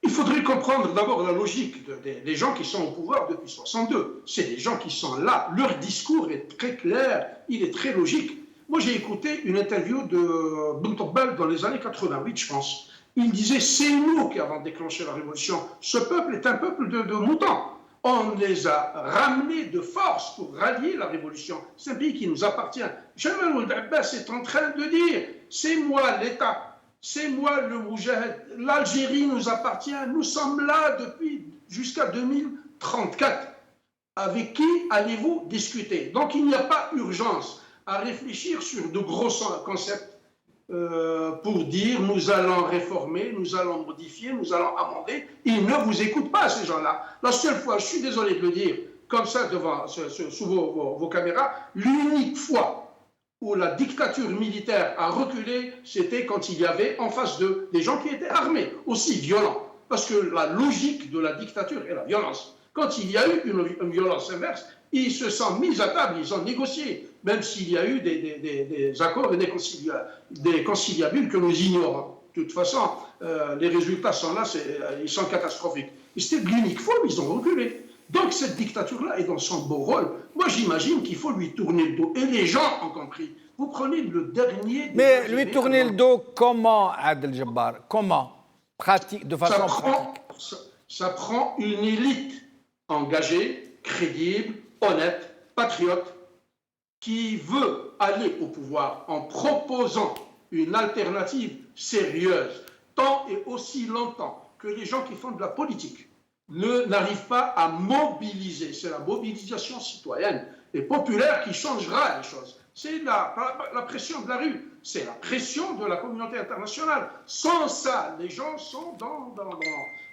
Il faudrait comprendre d'abord la logique des gens qui sont au pouvoir depuis 62. C'est des gens qui sont là. Leur discours est très clair, il est très logique. Moi, j'ai écouté une interview de Bouteflika dans les années 88, je pense. Il disait, c'est nous qui avons déclenché la révolution. Ce peuple est un peuple de moutons. On les a ramenés de force pour rallier la révolution. C'est un pays qui nous appartient. Jamal Ould Abbas est en train de dire, c'est moi l'État. C'est moi le Moujahid. L'Algérie nous appartient. Nous sommes là depuis jusqu'à 2034. Avec qui allez-vous discuter? Donc il n'y a pas urgence à réfléchir sur de gros concepts pour dire nous allons réformer, nous allons modifier, nous allons amender. Ils ne vous écoutent pas, ces gens-là. La seule fois, je suis désolé de le dire, comme ça devant, sous vos caméras, l'unique fois où la dictature militaire a reculé, c'était quand il y avait en face d'eux des gens qui étaient armés, aussi violents. Parce que la logique de la dictature est la violence. Quand il y a eu une violence inverse, ils se sont mis à table, ils ont négocié, même s'il y a eu des accords et des conciliabules que nous ignorons. De toute façon, les résultats sont là, ils sont catastrophiques. Et c'était l'unique fois où ils ont reculé. Donc cette dictature-là est dans son beau rôle. Moi, j'imagine qu'il faut lui tourner le dos. Et les gens ont compris. Vous prenez le dernier... Mais lui tourner le dos, comment, Adel Jabbar? Comment? Pratique, de façon pratique. Ça prend une élite engagée, crédible, honnête, patriote, qui veut aller au pouvoir en proposant une alternative sérieuse, tant et aussi longtemps que les gens qui font de la politique n'arrivent pas à mobiliser. C'est la mobilisation citoyenne et populaire qui changera les choses. C'est la pression de la rue, c'est la pression de la communauté internationale. Sans ça, les gens sont dans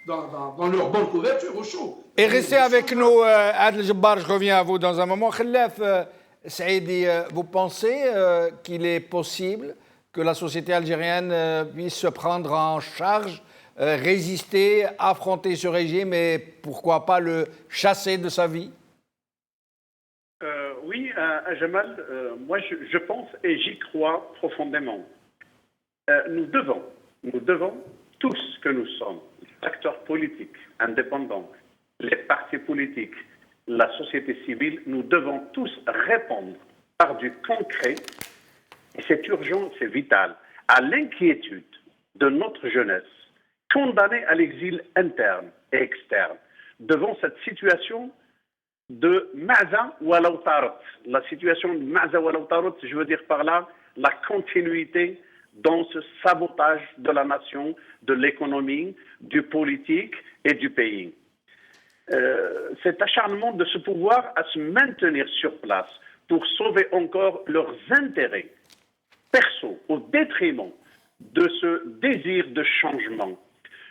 leur bonne couverture au chaud. Et restez avec nous, Adel Jabbar, je reviens à vous dans un moment. Khelaf Saïdi, vous pensez qu'il est possible que la société algérienne puisse se prendre en charge, résister, affronter ce régime et pourquoi pas le chasser de sa vie? Oui, Jamal, moi je pense et j'y crois profondément. Nous devons, tous que nous sommes, les acteurs politiques indépendants, les partis politiques, la société civile, nous devons tous répondre par du concret, et c'est urgent, c'est vital, à l'inquiétude de notre jeunesse, condamnée à l'exil interne et externe, devant cette situation de Ma'za wa law tarat. La situation de Ma'za wa law tarat, je veux dire par là la continuité dans ce sabotage de la nation, de l'économie, du politique et du pays. Cet acharnement de ce pouvoir à se maintenir sur place pour sauver encore leurs intérêts perso au détriment de ce désir de changement,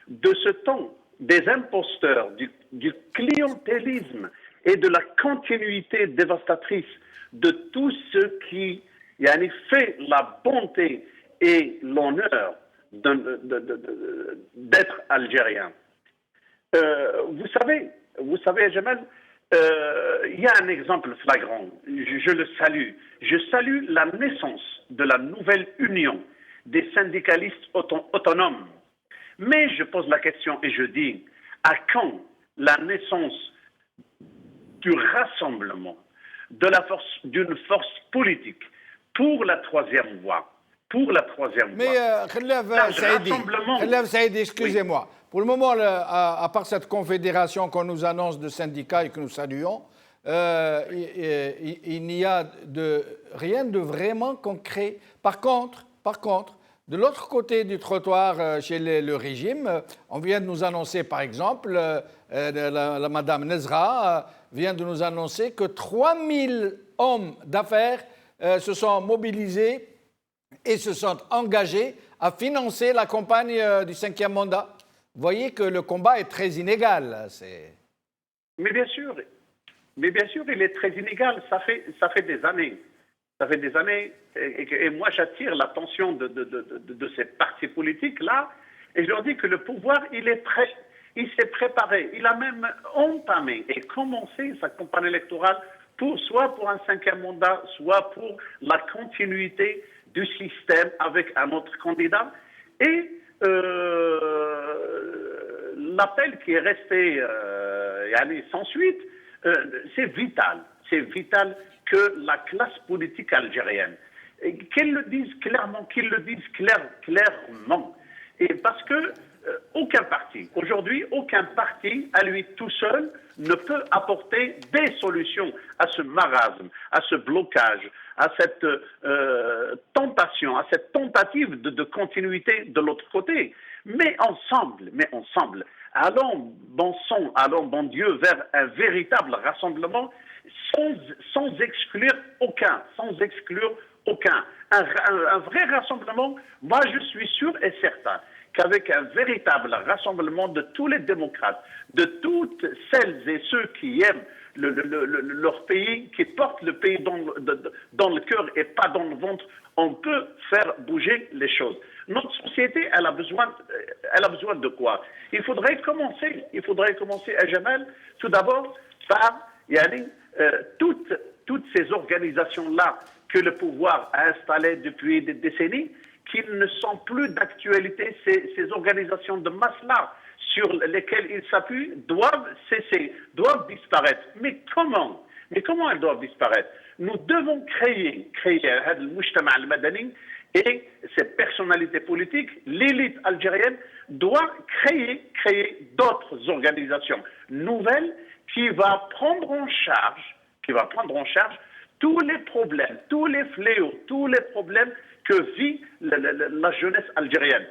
de ce temps des imposteurs, du clientélisme et de la continuité dévastatrice de tout ce qui fait la bonté et l'honneur d'être algérien. Vous savez, Jamal, il y a un exemple flagrant, je le salue. Je salue la naissance de la nouvelle union des syndicalistes autonomes. Mais je pose la question et je dis, à quand la naissance du rassemblement, d'une force politique pour la troisième voie? Mais Khelaf Saïdi, excusez-moi. Oui. Pour le moment, à part cette confédération qu'on nous annonce de syndicats et que nous saluons, il n'y a rien de vraiment concret. Par contre, de l'autre côté du trottoir, chez le régime, on vient de nous annoncer, par exemple, la Madame Nezra vient de nous annoncer que 3000 hommes d'affaires se sont mobilisés et se sont engagés à financer la campagne du 5e mandat. vous voyez que le combat est très inégal. Là, Mais bien sûr, il est très inégal. Ça fait des années. Ça fait des années. Et moi, j'attire l'attention de ces partis politiques-là. Et je leur dis que le pouvoir, il est prêt. Il s'est préparé. Il a même entamé et commencé sa campagne électorale soit pour un 5e mandat, soit pour la continuité du système avec un autre candidat. Et l'appel qui est resté sans suite, c'est vital. C'est vital que la classe politique algérienne, qu'elle le dise clairement, clairement. Et parce que aucun parti, aujourd'hui, aucun parti à lui tout seul ne peut apporter des solutions à ce marasme, à ce blocage, à cette tentation, à cette tentative de continuité de l'autre côté. Mais ensemble, allons, bon sang, allons, bon Dieu, vers un véritable rassemblement sans exclure aucun. Un vrai rassemblement, moi je suis sûr et certain qu'avec un véritable rassemblement de tous les démocrates, de toutes celles et ceux qui aiment leur pays, qui portent le pays dans le cœur et pas dans le ventre, on peut faire bouger les choses. Notre société, elle a besoin de quoi? Il faudrait commencer, à Jamal, tout d'abord par toutes ces organisations-là que le pouvoir a installées depuis des décennies, qui ne sont plus d'actualité, ces organisations de masse-là sur lesquelles ils s'appuient doivent cesser, doivent disparaître. Mais comment elles doivent disparaître? Nous devons créer le mujtama al-madani et ces personnalités politiques, l'élite algérienne doit créer d'autres organisations nouvelles qui va prendre en charge tous les problèmes, tous les fléaux, tous les problèmes que vit la jeunesse algérienne.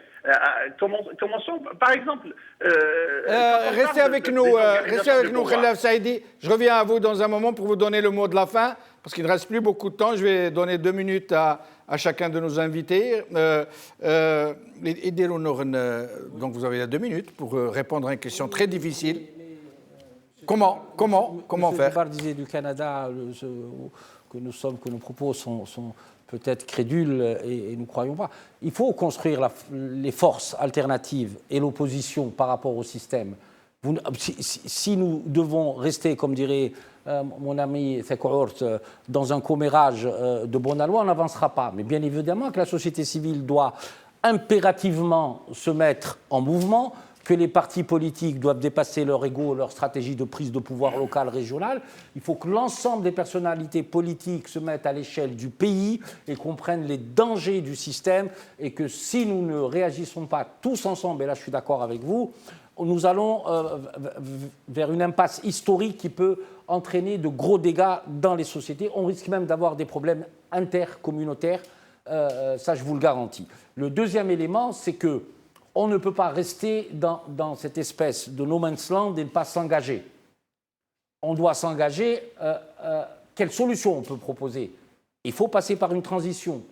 Commençons, par exemple... restez avec nous, Khelaf Saïdi. Je reviens à vous dans un moment pour vous donner le mot de la fin, parce qu'il ne reste plus beaucoup de temps. Je vais donner 2 minutes à chacun de nos invités. Donc vous avez 2 minutes pour répondre à une question très difficile. Comment faire? Monsieur disait du Canada que nos propos sont peut-être crédules et nous ne croyons pas. Il faut construire les forces alternatives et l'opposition par rapport au système. Si nous devons rester, comme dirait mon ami Sekourt, dans un commérage de bonne loi, on n'avancera pas. Mais bien évidemment que la société civile doit impérativement se mettre en mouvement, que les partis politiques doivent dépasser leur ego, leur stratégie de prise de pouvoir local, régional. Il faut que l'ensemble des personnalités politiques se mettent à l'échelle du pays et comprennent les dangers du système, et que si nous ne réagissons pas tous ensemble, et là je suis d'accord avec vous, nous allons vers une impasse historique qui peut entraîner de gros dégâts dans les sociétés. On risque même d'avoir des problèmes intercommunautaires, ça je vous le garantis. Le deuxième élément, c'est que on ne peut pas rester dans cette espèce de no man's land et ne pas s'engager. On doit s'engager. Quelle solution on peut proposer? Il faut passer par une transition.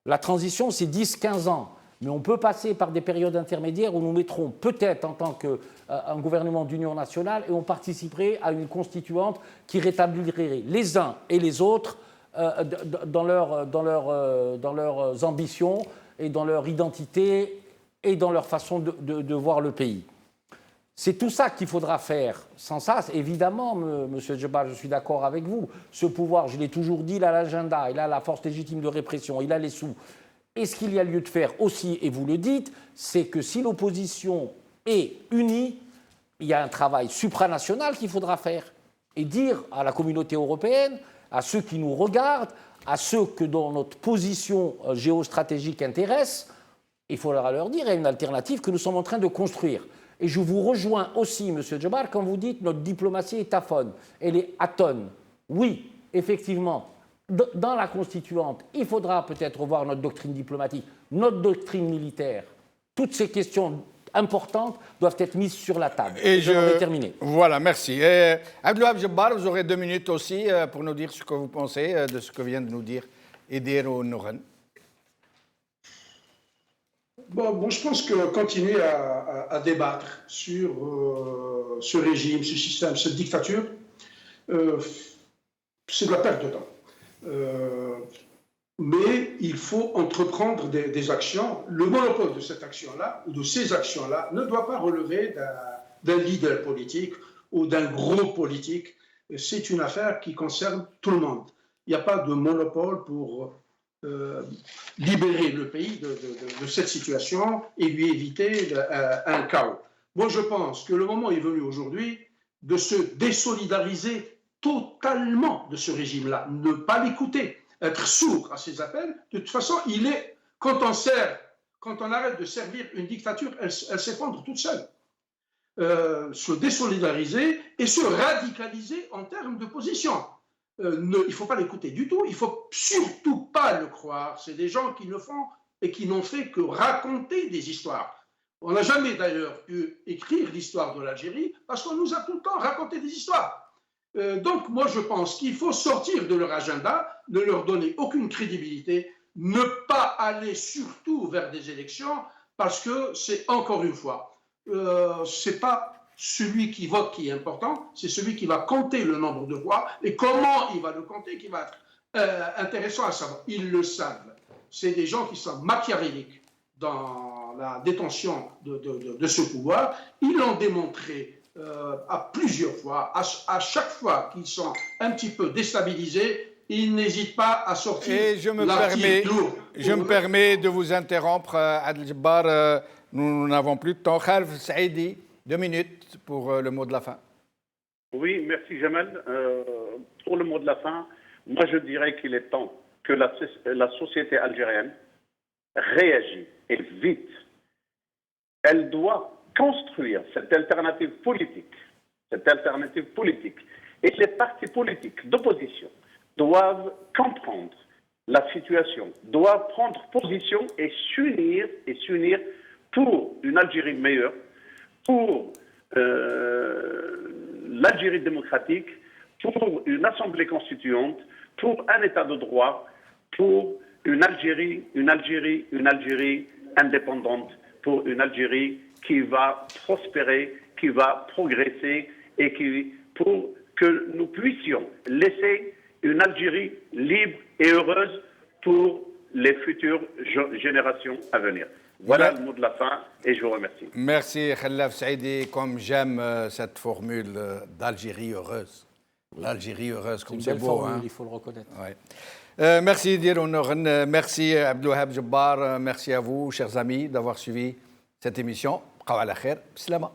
La transition, c'est 10-15 ans. Mais on peut passer par des périodes intermédiaires où nous mettrons peut-être en tant qu'un gouvernement d'union nationale, et on participerait à une constituante qui rétablirait les uns et les autres dans leurs ambitions et dans leur identité et dans leur façon de voir le pays. C'est tout ça qu'il faudra faire. Sans ça, évidemment, Monsieur Djebbar, je suis d'accord avec vous. Ce pouvoir, je l'ai toujours dit, il a l'agenda, il a la force légitime de répression, il a les sous. Et ce qu'il y a lieu de faire aussi, et vous le dites, c'est que si l'opposition est unie, il y a un travail supranational qu'il faudra faire. Et dire à la communauté européenne, à ceux qui nous regardent, à ceux que dont notre position géostratégique intéresse, il faudra leur dire, il y a une alternative que nous sommes en train de construire. Et je vous rejoins aussi, M. Djebbar, quand vous dites notre diplomatie est aphone, elle est atone. Oui, effectivement, dans la constituante, il faudra peut-être revoir notre doctrine diplomatique, notre doctrine militaire. Toutes ces questions importantes doivent être mises sur la table. Et je vais terminer. Voilà, merci. Abdelwahab Djebbar, vous aurez 2 minutes aussi pour nous dire ce que vous pensez de ce que vient de nous dire Idir Nouran. Bon, je pense que continuer à débattre sur ce régime, ce système, cette dictature, c'est de la perte de temps. Mais il faut entreprendre des actions. Le monopole de cette action-là, ou de ces actions-là, ne doit pas relever d'un leader politique ou d'un groupe politique. C'est une affaire qui concerne tout le monde. Il n'y a pas de monopole pour libérer le pays de cette situation et lui éviter un chaos. Moi, je pense que le moment est venu aujourd'hui de se désolidariser totalement de ce régime-là, ne pas l'écouter, être sourd à ses appels. De toute façon, quand on arrête de servir une dictature, elle s'effondre toute seule. Se désolidariser et se radicaliser en termes de position. Il ne faut pas l'écouter du tout, il ne faut surtout pas le croire. C'est des gens qui ne font et qui n'ont fait que raconter des histoires. On n'a jamais d'ailleurs pu écrire l'histoire de l'Algérie parce qu'on nous a tout le temps raconté des histoires. Donc moi je pense qu'il faut sortir de leur agenda, ne leur donner aucune crédibilité, ne pas aller surtout vers des élections parce que c'est encore une fois, c'est pas celui qui vote qui est important, c'est celui qui va compter le nombre de voix et comment il va le compter qui va être intéressant à savoir. Ils le savent. C'est des gens qui sont machiavéliques dans la détention de ce pouvoir. Ils l'ont démontré à plusieurs fois. À chaque fois qu'ils sont un petit peu déstabilisés, ils n'hésitent pas à sortir. Et je me permets de vous interrompre, Adel Djebbar. Nous n'avons plus de temps. Khalf Saïdi, 2 minutes pour le mot de la fin. Oui, merci Jamal. Pour le mot de la fin, moi je dirais qu'il est temps que la société algérienne réagisse et vite. Elle doit construire cette alternative politique. Et les partis politiques d'opposition doivent comprendre la situation, doivent prendre position et s'unir pour une Algérie meilleure, pour l'Algérie démocratique, pour une assemblée constituante, pour un état de droit, pour une Algérie indépendante, pour une Algérie qui va prospérer, qui va progresser et pour que nous puissions laisser une Algérie libre et heureuse pour les futures générations à venir. Voilà le mot de la fin et je vous remercie. Merci Khalaf Saïdi, comme j'aime cette formule d'Algérie heureuse. L'Algérie heureuse, comme c'est beau. Formule, il faut le reconnaître. Ouais. Merci Diron, merci Abdelwahab Djebbar, merci à vous, chers amis, d'avoir suivi cette émission. Qawa la khair, bislama.